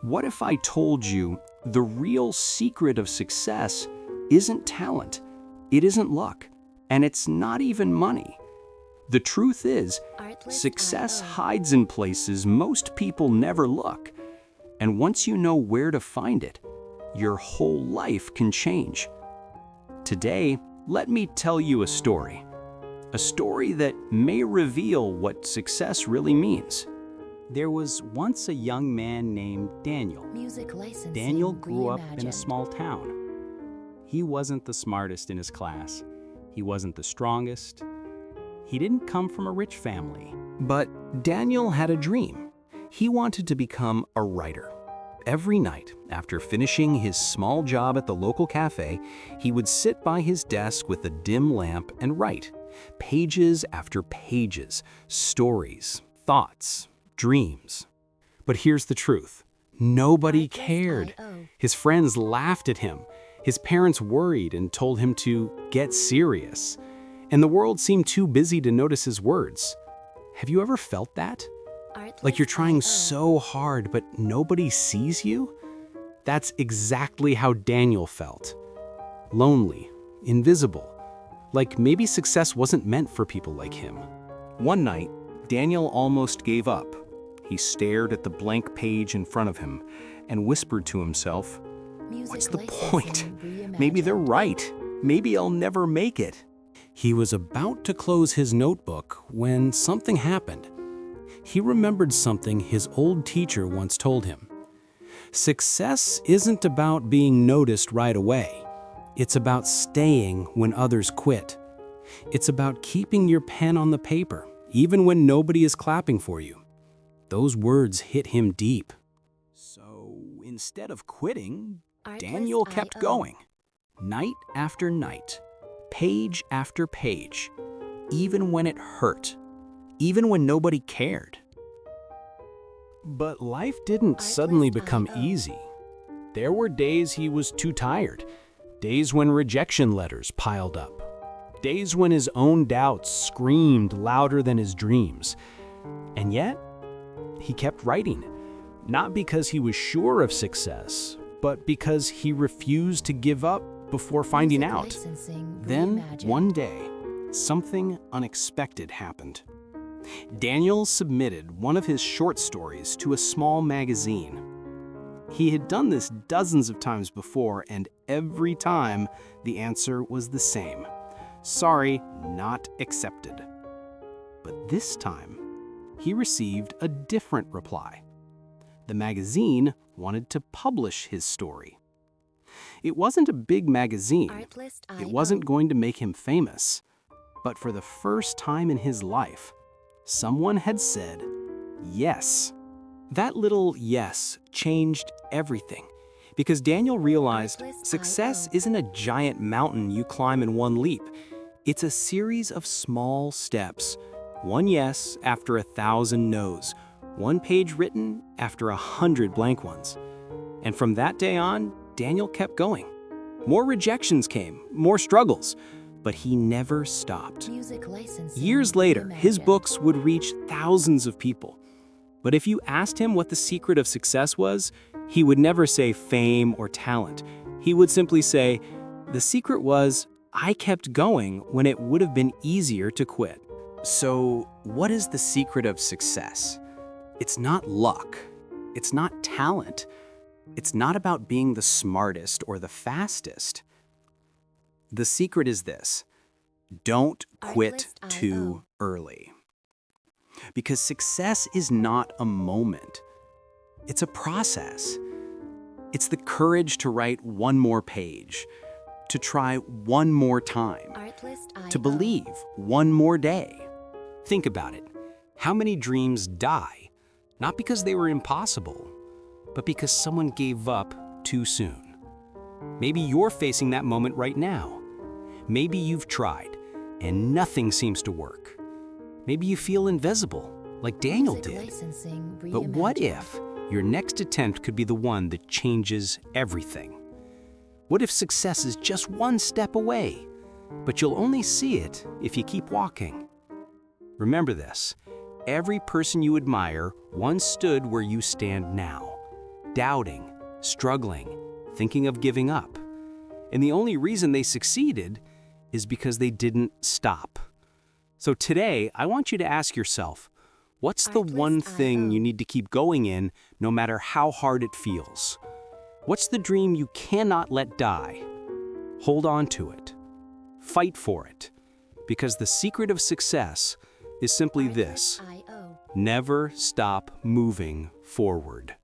What if I told you the real secret of success isn't talent, it isn't luck, and it's not even money? The truth is, success hides in places most people never look. And once you know where to find it, your whole life can change. Today, let me tell you a story. A story that may reveal what success really means. There was once a young man named Daniel. Daniel grew up in a small town. He wasn't the smartest in his class. He wasn't the strongest. He didn't come from a rich family. But Daniel had a dream. He wanted to become a writer. Every night, after finishing his small job at the local cafe, he would sit by his desk with a dim lamp and write. Pages after pages, stories, thoughts, dreams. But here's the truth. Nobody cared. His friends laughed at him. His parents worried and told him to get serious. And the world seemed too busy to notice his words. Have you ever felt that? Like you're trying so hard, but nobody sees you? That's exactly how Daniel felt. Lonely, invisible, like maybe success wasn't meant for people like him. One night, Daniel almost gave up. He stared at the blank page in front of him and whispered to himself, "What's the point? Maybe they're right. Maybe I'll never make it." He was about to close his notebook when something happened. He remembered something his old teacher once told him. Success isn't about being noticed right away. It's about staying when others quit. It's about keeping your pen on the paper, even when nobody is clapping for you. Those words hit him deep. So instead of quitting, Daniel kept going. Night after night, page after page, even when it hurt, even when nobody cared. But life didn't suddenly become easy. There were days he was too tired, days when rejection letters piled up, days when his own doubts screamed louder than his dreams. And yet, he kept writing, not because he was sure of success, but because he refused to give up before finding out. Then, one day, something unexpected happened. Daniel submitted one of his short stories to a small magazine. He had done this dozens of times before, and every time the answer was the same. Sorry, not accepted. But this time, he received a different reply. The magazine wanted to publish his story. It wasn't a big magazine. It wasn't going to make him famous. But for the first time in his life, someone had said yes. That little yes changed everything, because Daniel realized success isn't a giant mountain you climb in one leap. It's a series of small steps, one yes after 1,000 no's, one page written after 100 blank ones. And from that day on, Daniel kept going. More rejections came, more struggles, but he never stopped. Years later, his books would reach thousands of people. But if you asked him what the secret of success was, he would never say fame or talent. He would simply say, "The secret was, I kept going when it would have been easier to quit." So, what is the secret of success? It's not luck. It's not talent. It's not about being the smartest or the fastest. The secret is this: don't quit too early. Because success is not a moment. It's a process. It's the courage to write one more page, to try one more time, to believe one more day. Think about it. How many dreams die, not because they were impossible, but because someone gave up too soon? Maybe you're facing that moment right now. Maybe you've tried and nothing seems to work. Maybe you feel invisible, like Daniel did. But what if your next attempt could be the one that changes everything? What if success is just one step away, but you'll only see it if you keep walking? Remember this: every person you admire once stood where you stand now. doubting, struggling, thinking of giving up. And the only reason they succeeded is because they didn't stop. So today, I want you to ask yourself, what's the one thing you need to keep going in no matter how hard it feels? What's the dream you cannot let die? Hold on to it. Fight for it. Because the secret of success is simply this: never stop moving forward.